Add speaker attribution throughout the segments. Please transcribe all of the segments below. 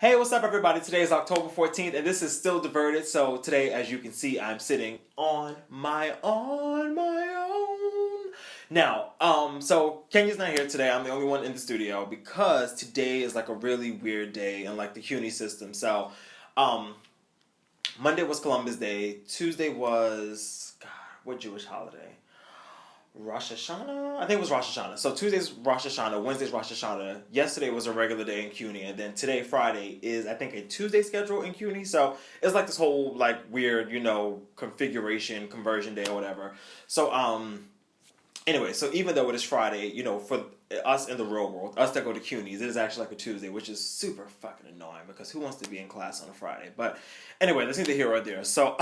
Speaker 1: Hey, what's up, everybody? Today is October 14th, and this is Still Diverted. So today, as you can see, I'm sitting on my own. Now, so Kenya's not here today. I'm the only one in the studio because today is like a really weird day in like the CUNY system. So, Monday was Columbus Day. Tuesday was, God, what Jewish holiday? Rosh Hashanah? I think it was Rosh Hashanah. So Tuesday's Rosh Hashanah, Wednesday's Rosh Hashanah. Yesterday was a regular day in CUNY, and then today, Friday, is I think a Tuesday schedule in CUNY. So it's like this whole like weird, configuration, conversion day or whatever. So anyway, so even though it is Friday, for us in the real world, us that go to CUNYs, it is actually like a Tuesday, which is super fucking annoying because who wants to be in class on a Friday? But anyway, that's neither here or there. So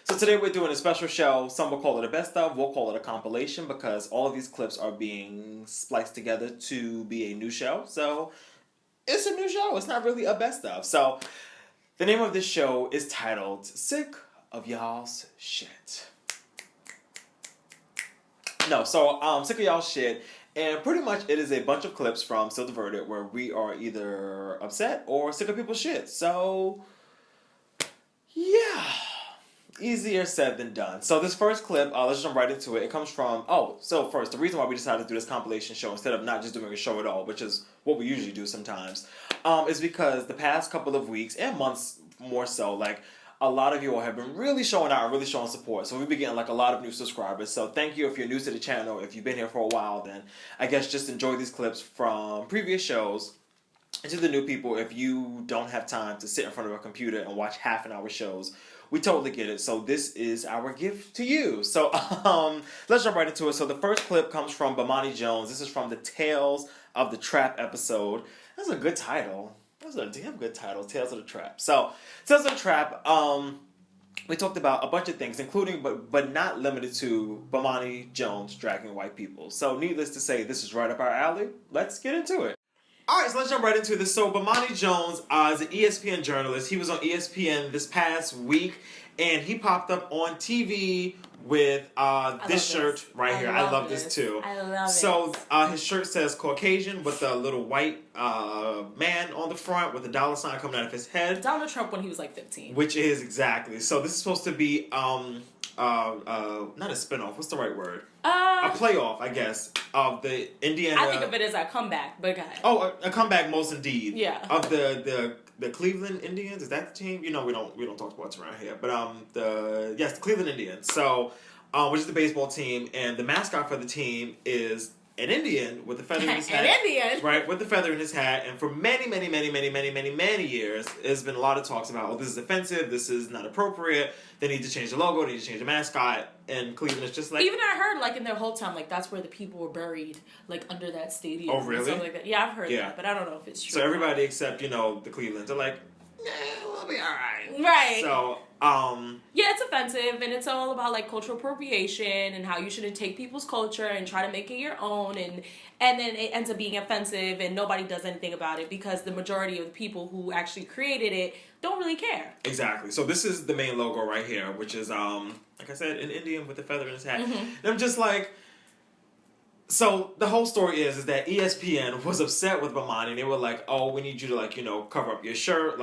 Speaker 1: So today we're doing a special show. Some will call it a best of, we'll call it a compilation because all of these clips are being spliced together to be a new show. So it's a new show. It's not really a best of. So the name of this show is titled Sick of Y'all's Shit. Sick of Y'all's Shit. And pretty much it is a bunch of clips from Still Diverted where we are either upset or sick of people's shit. So yeah. Easier said than done. So this first clip, let's jump right into it. It comes from, first, the reason why we decided to do this compilation show instead of not just doing a show at all, which is what we usually do sometimes, is because the past couple of weeks and months more so, like, a lot of you all have been really showing out and really showing support. So we've been getting like a lot of new subscribers. So thank you if you're new to the channel. If you've been here for a while, then I guess just enjoy these clips from previous shows. And to the new people, if you don't have time to sit in front of a computer and watch half an hour shows, we totally get it. So this is our gift to you. So let's jump right into it. So the first clip comes from Bomani Jones. This is from the Tales of the Trap episode. That's a good title. That's a damn good title, Tales of the Trap. So Tales of the Trap, we talked about a bunch of things, including but not limited to Bomani Jones dragging white people. So needless to say, this is right up our alley. Let's get into it. Alright, so let's jump right into this. So, Bomani Jones is an ESPN journalist. He was on ESPN this past week, and he popped up on TV with this shirt right here. I love this too.
Speaker 2: I love it.
Speaker 1: So, his shirt says Caucasian with a little white man on the front with a dollar sign coming out of his head.
Speaker 2: Donald Trump when he was like 15.
Speaker 1: Which is exactly. So, this is supposed to be not a spinoff. What's the right word? A playoff, I guess, of the Indiana.
Speaker 2: I think of it as a comeback, but go ahead.
Speaker 1: Oh, a comeback, most indeed.
Speaker 2: Yeah.
Speaker 1: Of the Cleveland Indians. Is that the team? We don't talk sports around here, but the Cleveland Indians. So, which is the baseball team, and the mascot for the team is an Indian with a feather in his hat.
Speaker 2: An Indian,
Speaker 1: right? With the feather in his hat, and for many years, there's been a lot of talks about, this is offensive, this is not appropriate. They need to change the logo, they need to change the mascot, and Cleveland is just like.
Speaker 2: Even I heard like in their whole time, like that's where the people were buried, like under that stadium.
Speaker 1: Oh really?
Speaker 2: And stuff like that. Yeah, I've heard that, but I don't know if it's true.
Speaker 1: So everybody except the Clevelands are like, we'll be all right.
Speaker 2: Right.
Speaker 1: So.
Speaker 2: Yeah, it's offensive, and it's all about like cultural appropriation and how you shouldn't take people's culture and try to make it your own, and then it ends up being offensive, and nobody does anything about it because the majority of the people who actually created it don't really care.
Speaker 1: Exactly. So this is the main logo right here, which is like I said, an Indian with a feather in his hat. Mm-hmm. And I'm just like. So the whole story is that ESPN was upset with Bomani. They were like, "Oh, we need you to cover up your shirt.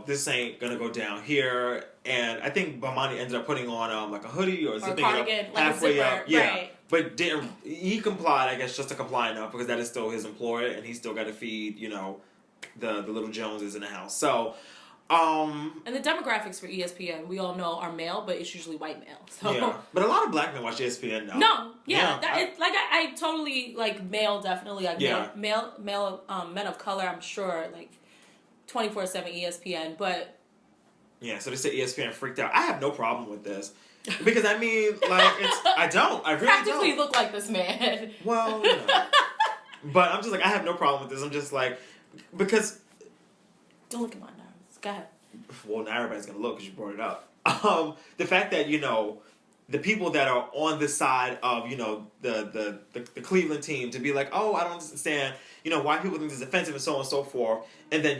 Speaker 1: This ain't gonna go down here." And I think Bomani ended up putting on like a hoodie or zipping it up halfway up. Yeah, right. But he complied? I guess just to comply enough because that is still his employer and he still got to feed the little Joneses in the house. So.
Speaker 2: And the demographics for ESPN, we all know, are male, but it's usually white male. So. Yeah,
Speaker 1: but a lot of black men watch ESPN now.
Speaker 2: No, I totally male, definitely male men of color. I'm sure 24/7 ESPN, but
Speaker 1: yeah. So they say ESPN freaked out. I have no problem with this because I really practically
Speaker 2: look like this man.
Speaker 1: Well, but I'm just I have no problem with this. I'm just because
Speaker 2: don't look at my. Go ahead.
Speaker 1: Well, now everybody's going to look because you brought it up. The fact that, the people that are on the side of, the Cleveland team to be like, oh, I don't understand, why people think this is offensive and so on and so forth. And then,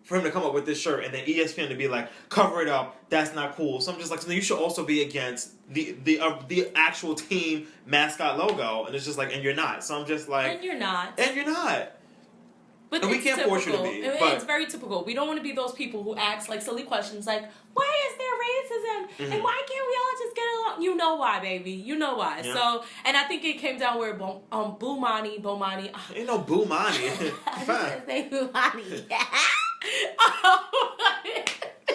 Speaker 1: for him to come up with this shirt and then ESPN to be like, cover it up, that's not cool. So I'm just so you should also be against the actual team mascot logo. And it's just and you're not. So I'm just
Speaker 2: And you're not. But
Speaker 1: and we can't force you to be.
Speaker 2: It's very typical. We don't want to be those people who ask like silly questions like, why is there racism? And why can't we all just get along? You know why, baby. You know why. Yeah. So, and I think it came down where Bomani.
Speaker 1: Ain't no Bomani.
Speaker 2: Fine. Say Bomani.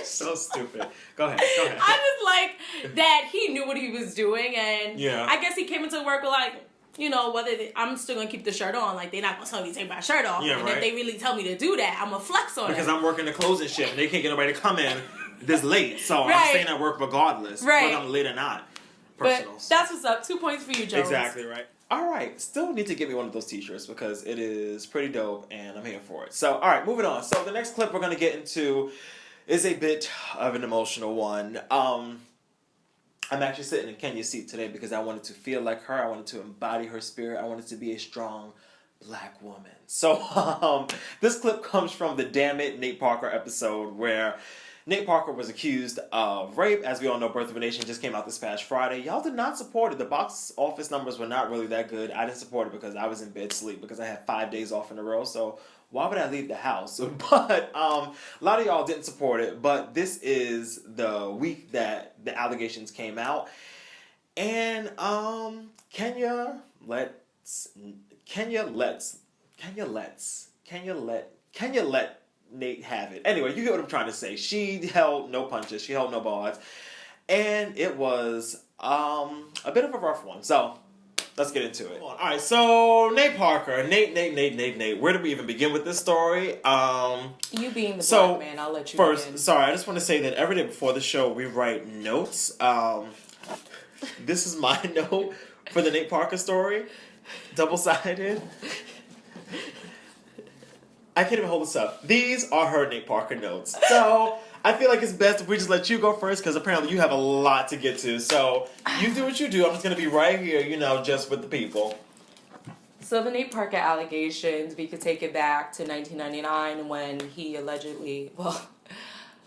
Speaker 1: So stupid. Go ahead.
Speaker 2: I just like that he knew what he was doing, and I guess he came into work like, you know, I'm still gonna keep the shirt on. Like, they're not gonna tell me to take my shirt off. And if they really tell me to do that, I'm gonna flex on it.
Speaker 1: Because I'm working the closing shift and they can't get nobody to come in this late. So I'm staying at work regardless. Whether I'm late or not. Personals.
Speaker 2: But that's what's up. 2 points for you, Jones.
Speaker 1: Exactly right. Alright, still need to get me one of those t-shirts because it is pretty dope and I'm here for it. So, alright, moving on. So the next clip we're gonna get into is a bit of an emotional one. I'm actually sitting in Kenya's seat today because I wanted to feel like her. I wanted to embody her spirit. I wanted to be a strong black woman. So this clip comes from the Damn It Nate Parker episode where Nate Parker was accused of rape. As we all know, Birth of a Nation just came out this past Friday. Y'all did not support it. The box office numbers were not really that good. I didn't support it because I was in bed sleep because I had 5 days off in a row. So why would I leave the house? But a lot of y'all didn't support it. But this is the week that the allegations came out. And Kenya let Nate have it. Anyway, you get what I'm trying to say. She held no punches. She held no bars. And it was a bit of a rough one. So let's get into it. All right, so Nate Parker. Nate. Where do we even begin with this story?
Speaker 2: You being the black man, I'll let you
Speaker 1: first,
Speaker 2: begin.
Speaker 1: Sorry, I just want to say that every day before the show, we write notes. This is my note for the Nate Parker story. Double-sided. I can't even hold this up. These are her Nate Parker notes. So I feel like it's best if we just let you go first because apparently you have a lot to get to. So you do what you do. I'm just going to be right here, just with the people.
Speaker 2: So the Nate Parker allegations, we could take it back to 1999 when he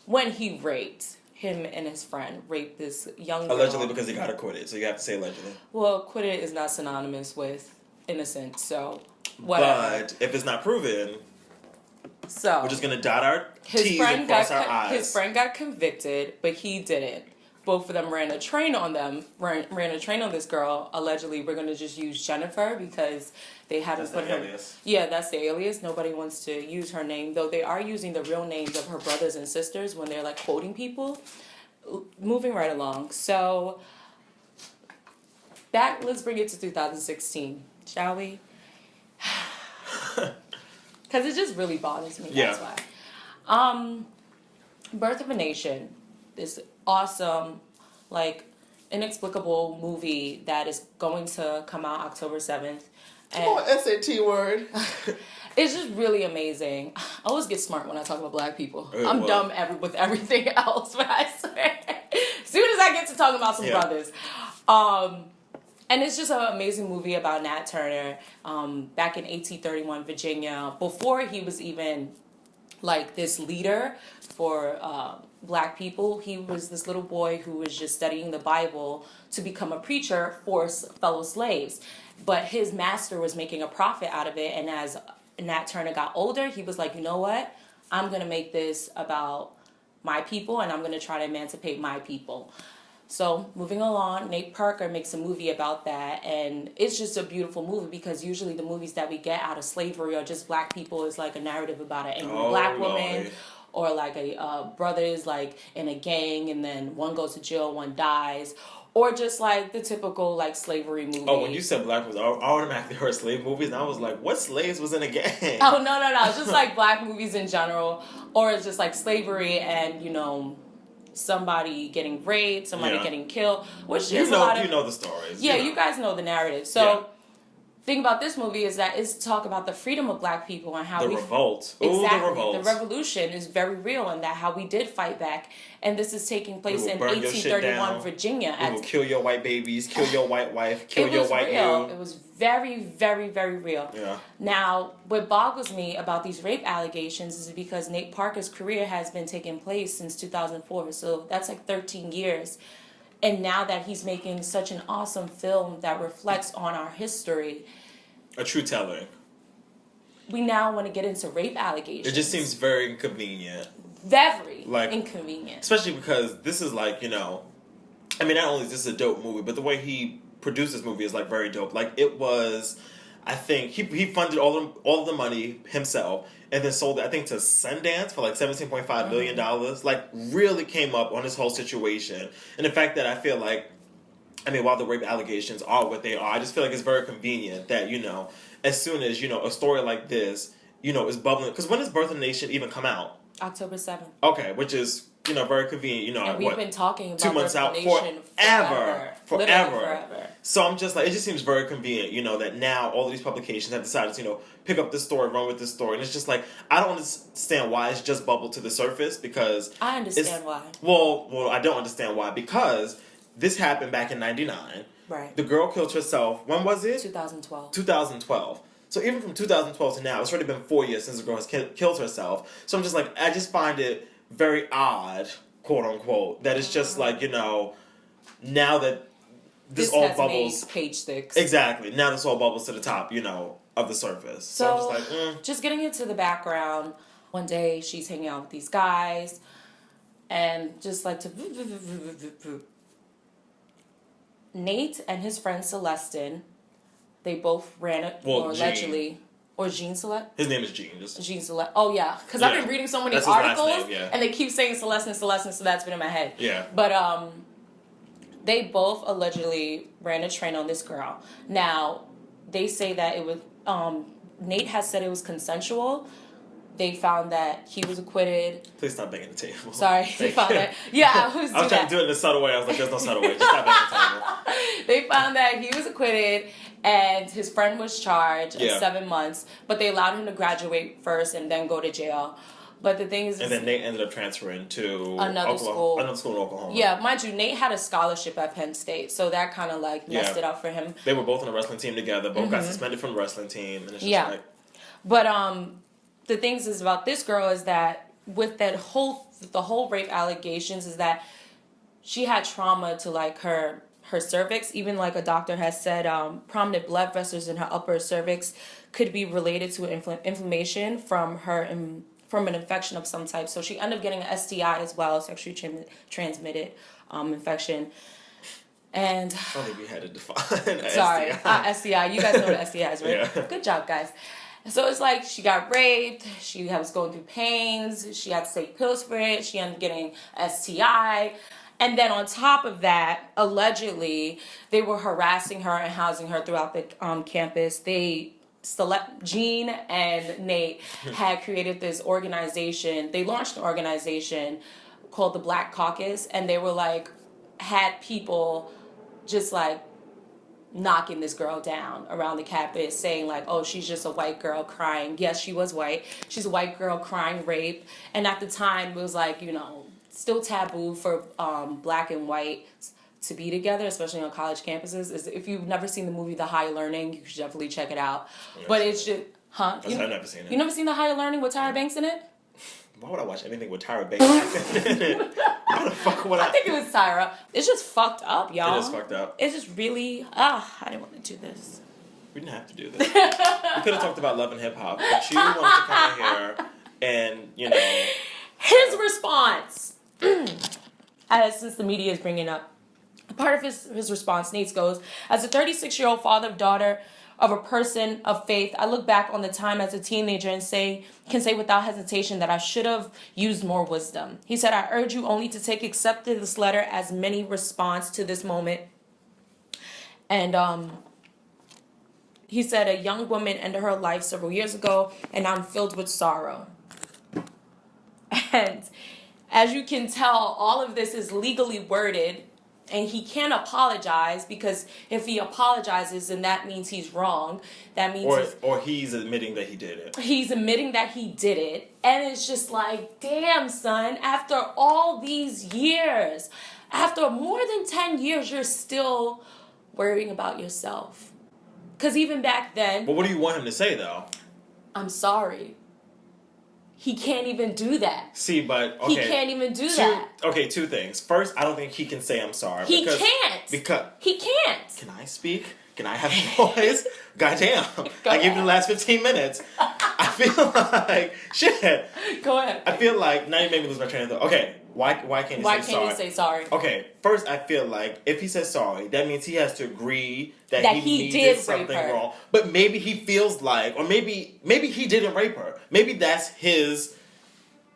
Speaker 2: when he raped him and his friend, raped this young girl.
Speaker 1: Allegedly because he got acquitted, so you have to say allegedly.
Speaker 2: Well, acquitted is not synonymous with innocent, so whatever.
Speaker 1: But if it's not proven...
Speaker 2: So
Speaker 1: we're just gonna dot our T's and cross our I's.
Speaker 2: His friend got convicted, but he didn't. Both of them ran a train on this girl. Allegedly, we're gonna just use Jennifer because they haven't put her. Alias. Yeah, that's the alias. Nobody wants to use her name, though they are using the real names of her brothers and sisters when they're like quoting people. Moving right along. So let's bring it to 2016, shall we? Because it just really bothers me. That's why. Birth of a Nation, this awesome, inexplicable movie that is going to come out October 7th. And
Speaker 1: SAT word.
Speaker 2: It's just really amazing. I always get smart when I talk about black people. I'm dumb with everything else, but I swear. As soon as I get to talk about some brothers. And it's just an amazing movie about Nat Turner back in 1831 Virginia. Before he was even this leader for black people, he was this little boy who was just studying the Bible to become a preacher for fellow slaves. But his master was making a profit out of it. And as Nat Turner got older, he was like, you know what? I'm going to make this about my people and I'm going to try to emancipate my people. So, moving along, Nate Parker makes a movie about that, and it's just a beautiful movie because usually the movies that we get out of slavery are just black people. It's like a narrative about an angry black woman, or a brothers in a gang, and then one goes to jail, one dies, or just the typical slavery movie.
Speaker 1: Oh, when you said black was, I automatically heard slave movies, and I was like, what slaves was in a gang?
Speaker 2: Oh, no, it's just black movies in general, or it's just slavery and, somebody getting raped, somebody getting killed, which is a lot of...
Speaker 1: You know the stories.
Speaker 2: Yeah, you guys know the narrative. So, thing about this movie is that it's talk about the freedom of black people and how
Speaker 1: the revolt.
Speaker 2: Exactly.
Speaker 1: Ooh, the revolt.
Speaker 2: The revolution is very real and that how we did fight back. And this is taking place in 1831 Virginia.
Speaker 1: We will kill your white babies, kill your white wife, kill your white you.
Speaker 2: It was very, very, very real.
Speaker 1: Yeah.
Speaker 2: Now, what boggles me about these rape allegations is because Nate Parker's career has been taking place since 2004. So that's 13 years. And now that he's making such an awesome film that reflects on our history.
Speaker 1: A true telling.
Speaker 2: we now want to get into rape allegations.
Speaker 1: It just seems very inconvenient.
Speaker 2: Very inconvenient.
Speaker 1: Especially because this is like, not only is this a dope movie, but the way he produced this movie is like very dope. Like it was, I think he funded all of the money himself and then sold it, I think, to Sundance for like $17.5 million. Like really came up on this whole situation. And the fact that I feel like, while the rape allegations are what they are, I just feel like it's very convenient that, as soon as, a story like this, is bubbling. Because when does Birth of a Nation even come out?
Speaker 2: October 7th.
Speaker 1: Okay, which is, very convenient.
Speaker 2: And we've been talking about
Speaker 1: 2 months out forever. So I'm just like, it just seems very convenient, that now all of these publications have decided to, pick up this story, run with this story. And it's just like, I don't understand why it's just bubbled to the surface because...
Speaker 2: I understand why.
Speaker 1: Well, I don't understand why because this happened back in 99.
Speaker 2: Right.
Speaker 1: The girl killed herself. When was it?
Speaker 2: 2012.
Speaker 1: 2012. So even from 2012 to now, it's already been 4 years since the girl has killed herself. So I'm just like, I just find it very odd, quote unquote, that it's just like, now that this all bubbles.
Speaker 2: Made page 6.
Speaker 1: Exactly. Now this all bubbles to the top, of the surface. So I'm just like,
Speaker 2: Just getting into the background, one day she's hanging out with these guys and just like to... Nate and his friend Celestin, they both ran it, allegedly, or Jean Celeste.
Speaker 1: His name is Jean.
Speaker 2: Jean Celeste. Oh yeah, because I've been reading so many articles, and they keep saying Celestin, so that's been in my head.
Speaker 1: Yeah.
Speaker 2: But they both allegedly ran a train on this girl. Now, they say that it was Nate has said it was consensual. They found that he was acquitted.
Speaker 1: Please stop banging the table.
Speaker 2: Sorry, they found that. Yeah, I was
Speaker 1: trying to do it in a subtle way. I was like, there's no subtle way. Just stop banging the table.
Speaker 2: They found that he was acquitted and his friend was charged in 7 months, but they allowed him to graduate first and then go to jail. But the thing is...
Speaker 1: And then Nate ended up transferring to
Speaker 2: another school in
Speaker 1: Oklahoma.
Speaker 2: Yeah, mind you, Nate had a scholarship at Penn State, so that kind of messed it up for him.
Speaker 1: They were both on the wrestling team together. Both got suspended from the wrestling team. And it's just
Speaker 2: But the things is about this girl is that with the whole rape allegations is that she had trauma to her cervix. Even a doctor has said prominent blood vessels in her upper cervix could be related to inflammation from from an infection of some type. So she ended up getting an STI as well, sexually transmitted infection. And
Speaker 1: I don't think we had to define an
Speaker 2: sorry,
Speaker 1: STI.
Speaker 2: STI. You guys know what STI is, right?
Speaker 1: Yeah.
Speaker 2: Good job, guys. So it's like she got raped, she was going through pains, she had to take pills for it, she ended up getting STI. And then on top of that, allegedly, they were harassing her and housing her throughout the campus. Jean and Nate had created this organization. They launched an organization called the Black Caucus, and they were had people just knocking this girl down around the campus, saying oh, she's just a white girl crying. Yes, she was white. She's a white girl crying rape. And at the time, it was still taboo for black and white to be together, especially on college campuses. If you've never seen the movie The Higher Learning, you should definitely check it out. But it's just,
Speaker 1: I've never seen it.
Speaker 2: You never seen The Higher Learning with Tyra Banks in it?
Speaker 1: Why would I watch anything with Tyra Banks in it? Why the fuck would I?
Speaker 2: I think it was Tyra. It's just fucked up, y'all.
Speaker 1: It is fucked up.
Speaker 2: It's just really, I didn't want to do this.
Speaker 1: We didn't have to do this. We could have talked about love and hip hop, but you wanted to come in here and,
Speaker 2: His response, since the media is bringing up, part of his response, Nate goes, as a 36-year-old father of daughter of a person of faith, I look back on the time as a teenager and can say without hesitation that I should have used more wisdom. He said, I urge you only to accept this letter as many response to this moment. And he said, a young woman ended her life several years ago, and I'm filled with sorrow. And as you can tell, all of this is legally worded. And he can't apologize because if he apologizes, then that means he's wrong. That means
Speaker 1: or he's admitting that he did it.
Speaker 2: He's admitting that he did it. And it's just damn, son, after all these years, after more than 10 years, you're still worrying about yourself. Because even back then...
Speaker 1: But what do you want him to say, though?
Speaker 2: I'm sorry. He can't even do that.
Speaker 1: See, but okay.
Speaker 2: He can't even do that.
Speaker 1: Okay, two things. First, I don't think he can say I'm sorry.
Speaker 2: He can't.
Speaker 1: Because
Speaker 2: he can't.
Speaker 1: Can I speak? Can I have a voice? Goddamn. I gave you the last 15 minutes. I feel like shit.
Speaker 2: Go ahead.
Speaker 1: I feel like now you made me lose my train of thought. Okay, why can't
Speaker 2: you say sorry?
Speaker 1: Okay, first I feel like if he says sorry, that means he has to agree that he did something wrong. But maybe he feels like, or maybe he didn't rape her. Maybe that's his.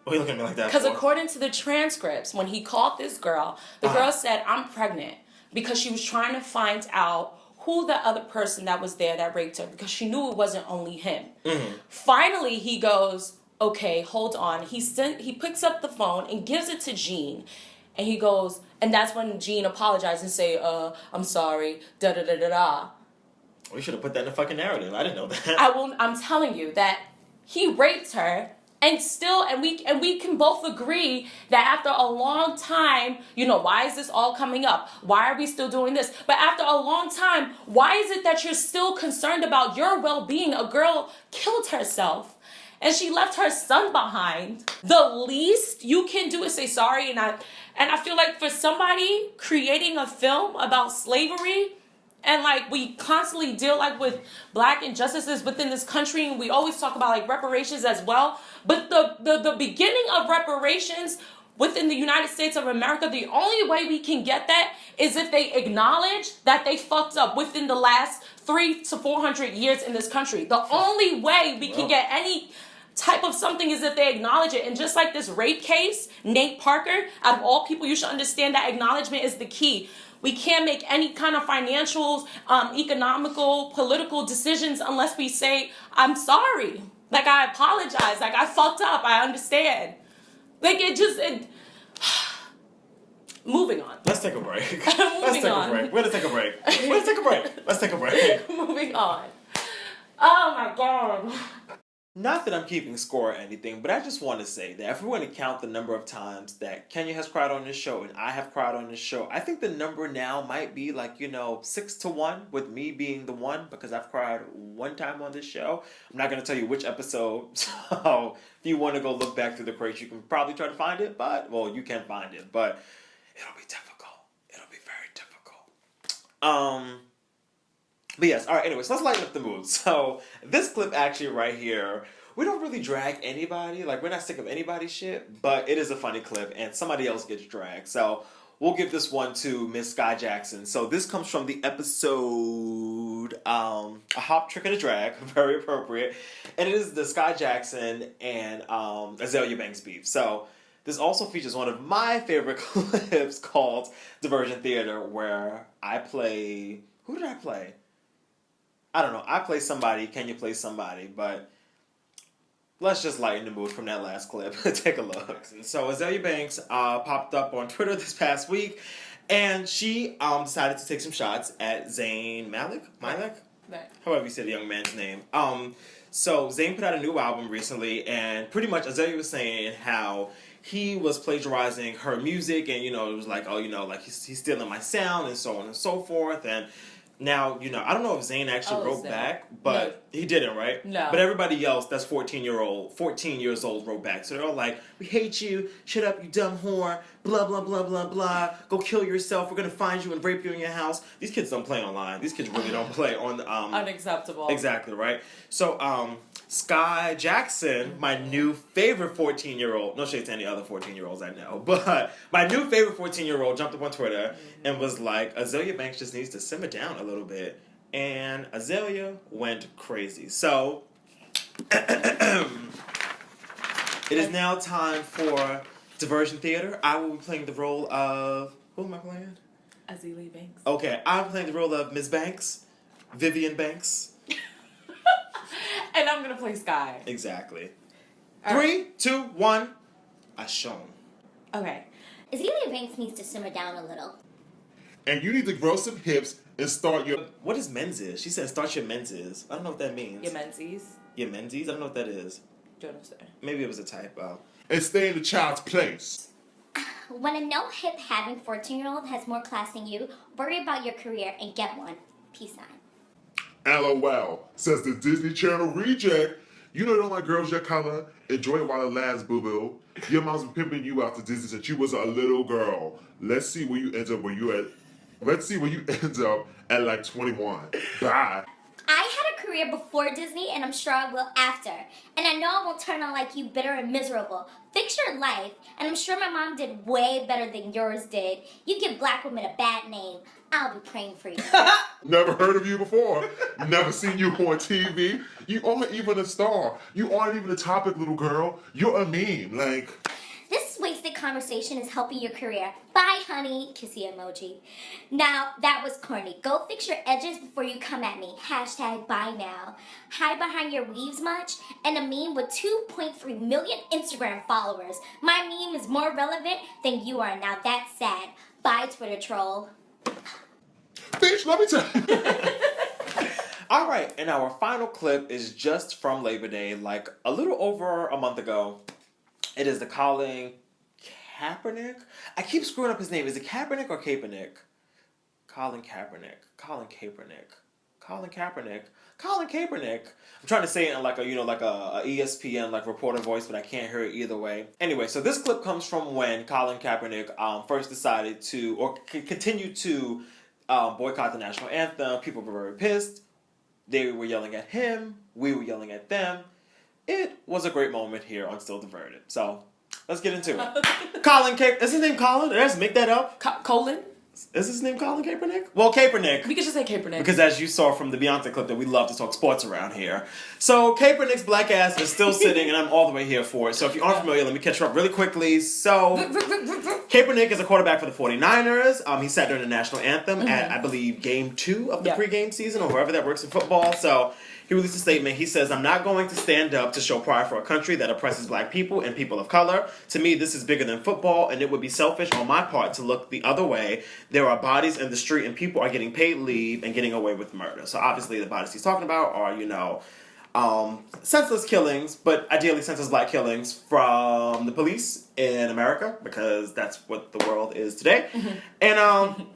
Speaker 1: Why are you looking at me like that?
Speaker 2: Because according to the transcripts, when he called this girl, the girl said, "I'm pregnant," because she was trying to find out who the other person that was there that raped her, because she knew it wasn't only him. Mm-hmm. Finally, he goes, "Okay, hold on." He picks up the phone and gives it to Jean, and he goes, and that's when Jean apologized and say, "I'm sorry, da da da da da."
Speaker 1: We should have put that in the fucking narrative. I didn't know that.
Speaker 2: I'm telling you that he raped her. And still, and we can both agree that after a long time, why is this all coming up? Why are we still doing this? But after a long time, why is it that you're still concerned about your well-being? A girl killed herself, and she left her son behind. The least you can do is say sorry. And I feel like for somebody creating a film about slavery, and we constantly deal with black injustices within this country, and we always talk about reparations as well. But the beginning of reparations within the United States of America, the only way we can get that is if they acknowledge that they fucked up within the last 300 to 400 years in this country. The only way we can get any type of something is if they acknowledge it. And just like this rape case, Nate Parker, out of all people, you should understand that acknowledgement is the key. We can't make any kind of financial, economical, political decisions unless we say, "I'm sorry. I apologize. I fucked up. I understand." Moving on.
Speaker 1: Let's take a break. Let's take a break. We're going to take a break. Let's take a break.
Speaker 2: Moving on. Oh, my God.
Speaker 1: Not that I'm keeping score or anything, but I just want to say that if we're going to count the number of times that Kenya has cried on this show and I have cried on this show, I think the number now might be 6-1, with me being the one, because I've cried one time on this show. I'm not going to tell you which episode, so if you want to go look back through the crates, you can probably try to find it, you can find it, but it'll be difficult. It'll be very difficult. But yes, all right, anyways, let's lighten up the mood. So, this clip actually right here, we don't really drag anybody. We're not sick of anybody's shit, but it is a funny clip, and somebody else gets dragged. So, we'll give this one to Miss Skai Jackson. So, this comes from the episode, A Hop, Trick, and a Drag, very appropriate. And it is the Skai Jackson and Azelia Banks beef. So, this also features one of my favorite clips called Diversion Theater, where I play... Who did I play? I don't know. I play somebody. Kenya plays somebody. But let's just lighten the mood from that last clip. Take a look. So Azelia Banks popped up on Twitter this past week. And she decided to take some shots at Zayn Malik? Right. However you say the young man's name. So Zayn put out a new album recently. And pretty much Azelia was saying how he was plagiarizing her music. And, it was he's stealing my sound and so on and so forth. And... Now, I don't know if Zayn actually wrote back, but he didn't, right?
Speaker 2: No.
Speaker 1: But everybody else that's 14 years old wrote back. So they're all like, "We hate you, shut up, you dumb whore, blah, blah, blah, blah, blah, go kill yourself, we're going to find you and rape you in your house." These kids don't play online. These kids really don't play on...
Speaker 2: Unacceptable.
Speaker 1: Exactly, right? So, Skai Jackson, my new favorite 14-year-old, no shade to any other 14-year-olds I know, but my new favorite 14-year-old jumped up on Twitter and was like, Azelia Banks just needs to simmer down a little bit. And Azelia went crazy. So, it is now time for Diversion Theater. I will be playing the role of... Who am I playing?
Speaker 2: Azelia Banks.
Speaker 1: Okay, I'm playing the role of Ms. Banks, Vivian Banks.
Speaker 2: And I'm going to play Skai.
Speaker 1: Exactly. All 3, 2, 1, action.
Speaker 2: Okay.
Speaker 3: Azelia Banks needs to simmer down a little.
Speaker 4: And you need to grow some hips and start your...
Speaker 1: What is menses? She said start your menses. I don't know what that means.
Speaker 2: Your menses?
Speaker 1: Your menses? I don't know what that is.
Speaker 2: Don't understand.
Speaker 1: Maybe it was a typo.
Speaker 4: And stay in the child's place.
Speaker 3: When a no-hip having 14-year-old has more class than you, worry about your career and get one. Peace sign.
Speaker 4: LOL, says the Disney Channel reject. You know, don't like girls your color. Enjoy it while it lasts, boo-boo. Your mom's been pimping you out to Disney since you was a little girl. Let's see where you end up at like 21. Bye.
Speaker 3: I had a career before Disney, and I'm sure I will after. And I know I won't turn out like you, bitter and miserable. Fix your life, and I'm sure my mom did way better than yours did. You give black women a bad name. I'll be praying for you.
Speaker 4: Never heard of you before. Never seen you on TV. You aren't even a star. You aren't even a topic, little girl. You're a meme. Like,
Speaker 3: This wasted conversation is helping your career. Bye, honey. Kissy emoji. Now, that was corny. Go fix your edges before you come at me. Hashtag bye now. Hide behind your weaves much? And a meme with 2.3 million Instagram followers. My meme is more relevant than you are. Now that's sad. Bye, Twitter troll.
Speaker 4: bitch, let me tell you.
Speaker 1: All right, and our final clip is just from Labor Day, like a little over a month ago. It is the Colin Kaepernick. I keep screwing up his name. Is it Kaepernick or Kaepernick? Colin Kaepernick. Colin Kaepernick. Colin Kaepernick. Colin Kaepernick. I'm trying to say it in like a ESPN like reporter voice, but I can't hear it either way. Anyway, so this clip comes from when Colin Kaepernick first decided to or continued to boycott the national anthem. People were very pissed. They were yelling at him. We were yelling at them. It was a great moment here on Still Diverted. So, let's get into it. Colin Kaepernick. Is his name Colin? Did I just make that up?
Speaker 2: Colin?
Speaker 1: Is his name Colin Kaepernick? Well, Kaepernick.
Speaker 2: We could just say Kaepernick.
Speaker 1: Because as you saw from the Beyonce clip that we love to talk sports around here. So Kaepernick's black ass is still sitting and I'm all the way here for it. So if you aren't familiar, let me catch you up really quickly. So Kaepernick is a quarterback for the 49ers. He sat during the national anthem at, I believe, game 2 of the pregame season or whoever that works in football. So he released a statement. He says, "I'm not going to stand up to show pride for a country that oppresses black people and people of color. To me, this is bigger than football, and it would be selfish on my part to look the other way. There are bodies in the street, and people are getting paid leave and getting away with murder." So obviously the bodies he's talking about are, senseless killings, but ideally senseless black killings from the police in America, because that's what the world is today. And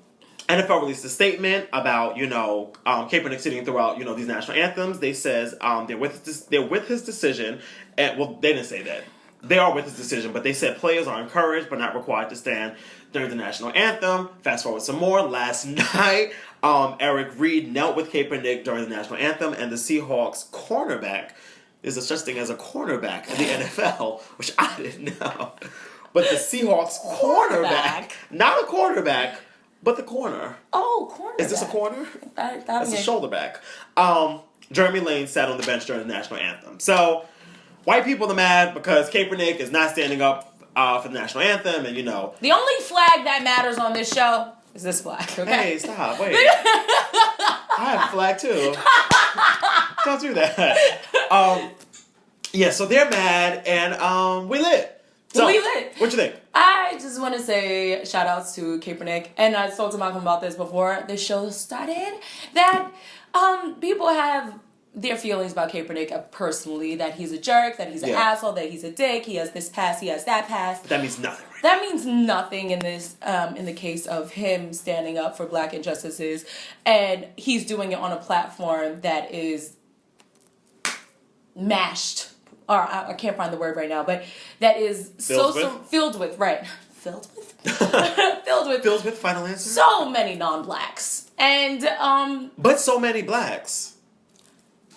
Speaker 1: NFL released a statement about, Kaepernick sitting throughout, these national anthems. They says they're with his decision. And, well, they didn't say that. They are with his decision, but they said players are encouraged but not required to stand during the national anthem. Fast forward some more. Last night, Eric Reed knelt with Kaepernick during the national anthem, and the Seahawks cornerback, is there such thing as a cornerback in the NFL, which I didn't know. But the Seahawks cornerback, not a quarterback, but the corner.
Speaker 2: Oh, cornerback.
Speaker 1: Is this a corner? That's a shoulder back. Jeremy Lane sat on the bench during the national anthem. So, white people are mad because Kaepernick is not standing up for the national anthem, and
Speaker 2: The only flag that matters on this show is this flag, okay?
Speaker 1: Hey, stop, wait. I have a flag too. Don't do that. So they're mad, and we lit. So,
Speaker 2: we lit.
Speaker 1: What you think?
Speaker 2: I just want to say shout outs to Kaepernick, and I talked to Malcolm about this before the show started, that people have their feelings about Kaepernick personally, that he's a jerk, that he's an asshole, that he's a dick, he has this past, he has that past.
Speaker 1: But that means nothing, right?
Speaker 2: That means nothing in this, in the case of him standing up for black injustices, and he's doing it on a platform that is mashed. Or I can't find the word right now, but that is filled with
Speaker 1: final answer.
Speaker 2: So many non-blacks, and
Speaker 1: but so many blacks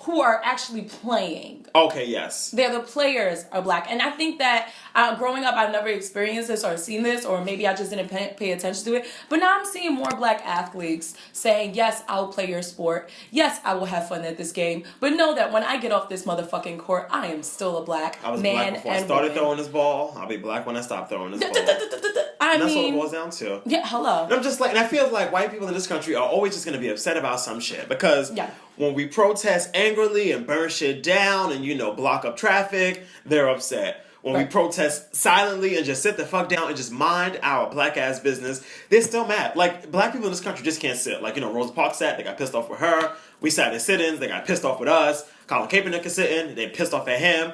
Speaker 2: who are actually playing.
Speaker 1: Okay, yes.
Speaker 2: The players are black. And I think that growing up, I've never experienced this or seen this, or maybe I just didn't pay attention to it. But now I'm seeing more black athletes saying, yes, I'll play your sport. Yes, I will have fun at this game. But know that when I get off this motherfucking court, I am still a black man.
Speaker 1: I was black before I started throwing this ball. I'll be black when I stop throwing this ball. That's what it boils down to.
Speaker 2: Yeah, hello.
Speaker 1: And I'm just like, and I feel like white people in this country are always just going to be upset about some shit. Because when we protest angrily and burn shit down and, block up traffic, they're upset. When we protest silently and just sit the fuck down and just mind our black ass business, they're still mad. Like, black people in this country just can't sit. Like, Rosa Parks sat, they got pissed off with her. We sat in sit-ins, they got pissed off with us. Colin Kaepernick is sitting, they pissed off at him.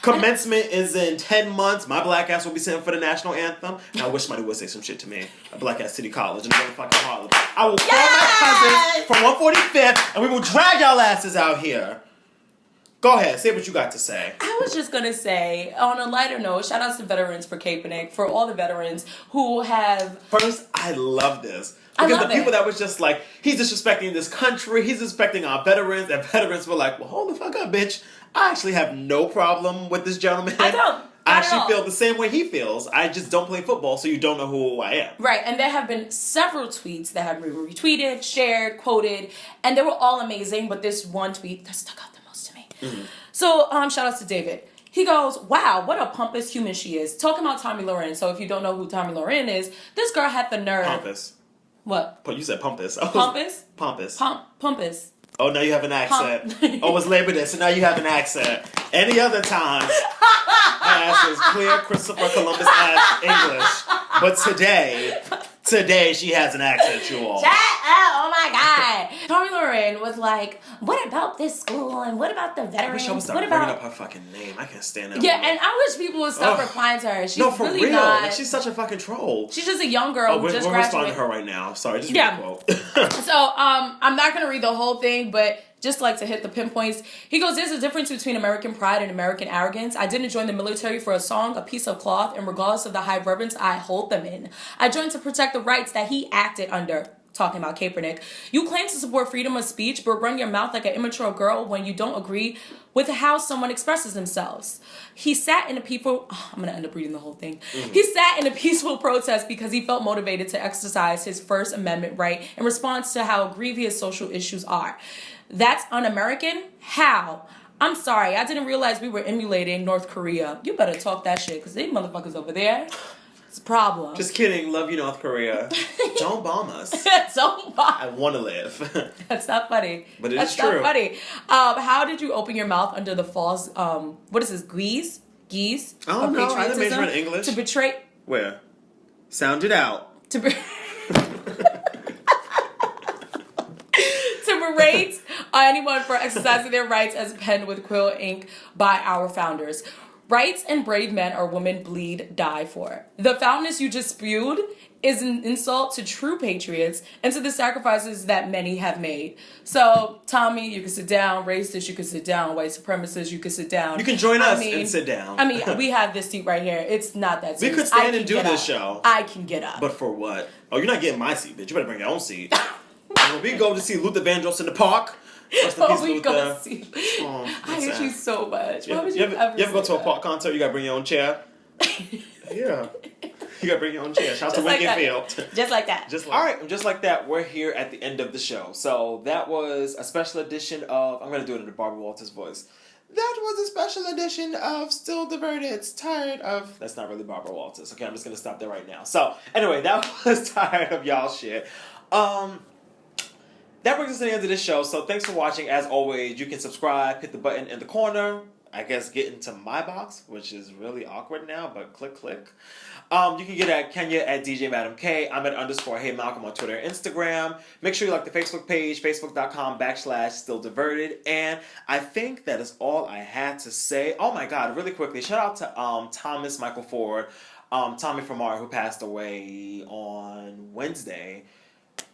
Speaker 1: Commencement is in 10 months. My black ass will be sitting for the national anthem. And I wish somebody would say some shit to me. A black ass City College in motherfucking Harlem. I will call my cousins from 145th and we will drag y'all asses out here. Go ahead, say what you got to say.
Speaker 2: I was just gonna say, on a lighter note, shout outs to veterans for Kaepernick, for all the veterans who have...
Speaker 1: First, I love this.
Speaker 2: I
Speaker 1: Because
Speaker 2: love
Speaker 1: the people
Speaker 2: it.
Speaker 1: that was just like, he's disrespecting this country, he's disrespecting our veterans, and veterans were like, well, hold the fuck up, bitch. I actually have no problem with this gentleman.
Speaker 2: I don't.
Speaker 1: I
Speaker 2: Not at all.
Speaker 1: actually feel the same way he feels. I just don't play football, so you don't know who I am.
Speaker 2: Right, and there have been several tweets that have been retweeted, shared, quoted, and they were all amazing, but this one tweet that stuck out the most to me.
Speaker 1: Mm-hmm.
Speaker 2: So, shout out to David. He goes, wow, what a pompous human she is. Talking about Tommy Loren. So if you don't know who Tommy Loren is, this girl had the nerve.
Speaker 1: Pompous.
Speaker 2: What?
Speaker 1: You said pompous.
Speaker 2: Pompous?
Speaker 1: Pompous.
Speaker 2: Pompous.
Speaker 1: Oh, now you have an accent. Oh, it's Labor Day, so now you have an accent. Any other time, ass is clear Christopher Columbus ass English. But today she has an accent, you all.
Speaker 2: Shut up! Oh my God! Tommy Loren was like, "What about this school? And what about the
Speaker 1: I
Speaker 2: veterans?
Speaker 1: wish I would stop
Speaker 2: What
Speaker 1: bringing
Speaker 2: about?"
Speaker 1: up her fucking name. I can't stand that.
Speaker 2: Yeah,
Speaker 1: woman.
Speaker 2: and I wish people would stop
Speaker 1: Ugh.
Speaker 2: replying to her. She's
Speaker 1: No, for
Speaker 2: really
Speaker 1: real.
Speaker 2: not.
Speaker 1: Like, she's such a fucking troll.
Speaker 2: She's just a young girl who
Speaker 1: we're
Speaker 2: just
Speaker 1: responding
Speaker 2: graduated.
Speaker 1: to her right now. Sorry, just
Speaker 2: Yeah.
Speaker 1: read a quote.
Speaker 2: So, I'm not gonna read the whole thing, but just like to hit the pinpoints. He goes, there's a difference between American pride and American arrogance. I didn't join the military for a song, a piece of cloth, and regardless of the high reverence I hold them in. I joined to protect the rights that he acted under. Talking about Kaepernick. You claim to support freedom of speech, but run your mouth like an immature girl when you don't agree with how someone expresses themselves. He sat in a peaceful... I'm going to end up reading the whole thing. Mm-hmm. He sat in a peaceful protest because he felt motivated to exercise his First Amendment right in response to how grievous social issues are. That's un-American? How? I'm sorry, I didn't realize we were emulating North Korea. You better talk that shit, because they motherfuckers over there. It's a problem.
Speaker 1: Just kidding. Love you, North Korea. Don't bomb us.
Speaker 2: Don't bomb.
Speaker 1: I want to live.
Speaker 2: That's not funny.
Speaker 1: But it
Speaker 2: That's
Speaker 1: is true.
Speaker 2: That's not funny. How did you open your mouth under the false, what is this, geese?
Speaker 1: I don't know. I didn't major in English.
Speaker 2: To betray...
Speaker 1: Where? Sound it out.
Speaker 2: To berate anyone for exercising their rights as penned with quill ink by our founders. Rights and brave men or women bleed, die for. The foulness you just spewed is an insult to true patriots and to the sacrifices that many have made. So, Tommy, you can sit down. Racist, you can sit down. White supremacists, you can sit down.
Speaker 1: You can join us and sit down.
Speaker 2: We have this seat right here. It's not that serious.
Speaker 1: We could stand and do this show.
Speaker 2: I can get up.
Speaker 1: But for what? Oh, you're not getting my seat, bitch. You better bring your own seat. When we go to see Luther Vandross in the park...
Speaker 2: we go see. I hate you so much. Why would you ever
Speaker 1: go to a park concert? You gotta bring your own chair. Yeah, you gotta bring your own chair. Shout out to Lincoln Field.
Speaker 2: Just like that.
Speaker 1: All right, just like that. We're here at the end of the show. So that was a special edition of. I'm gonna do it in the Barbara Walters voice. That was a special edition of Still Diverted. Tired of. That's not really Barbara Walters. Okay, I'm just gonna stop there right now. So anyway, that was tired of y'all shit. That brings us to the end of this show, so thanks for watching. As always, you can subscribe, hit the button in the corner, I guess get into my box, which is really awkward now, but click. You can get at Kenya at DJ Madam K. I'm at _Hey Malcolm on Twitter and Instagram. Make sure you like the Facebook page, facebook.com/Still Diverted. And I think that is all I had to say. Oh my God, really quickly, shout out to Thomas Michael Ford, Tommy Famar, who passed away on Wednesday.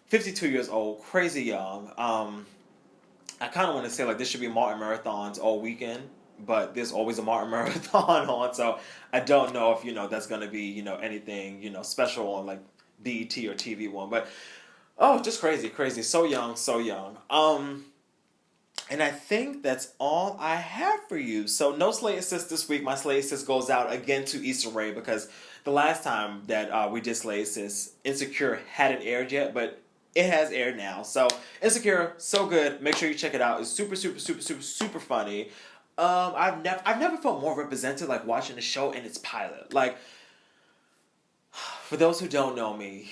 Speaker 1: 52 years old, crazy young. I kind of want to say like this should be Martin marathons all weekend, but there's always a Martin marathon on, so I don't know if that's gonna be anything special on like BET or TV one, but just crazy, so young. And I think that's all I have for you. So no Slay Assist this week. My Slay Assist goes out again to Issa Rae because the last time that we did Slay Assist, Insecure hadn't aired yet, but it has aired now. So Insecure, so good. Make sure you check it out. It's super funny. I've never felt more represented like watching the show in its pilot. Like, for those who don't know me,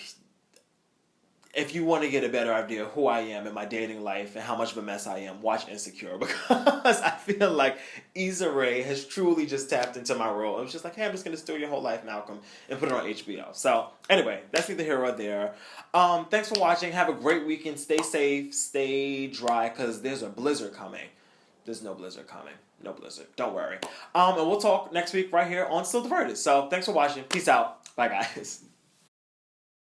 Speaker 1: if you want to get a better idea of who I am in my dating life and how much of a mess I am, watch Insecure, because I feel like Issa Rae has truly just tapped into my role. It was just like, hey, I'm just going to steal your whole life, Malcolm, and put it on HBO. So anyway, that's neither here or there. Thanks for watching. Have a great weekend. Stay safe. Stay dry, because there's a blizzard coming. There's no blizzard coming. No blizzard. Don't worry. And we'll talk next week right here on Still Diverted. So thanks for watching. Peace out. Bye, guys.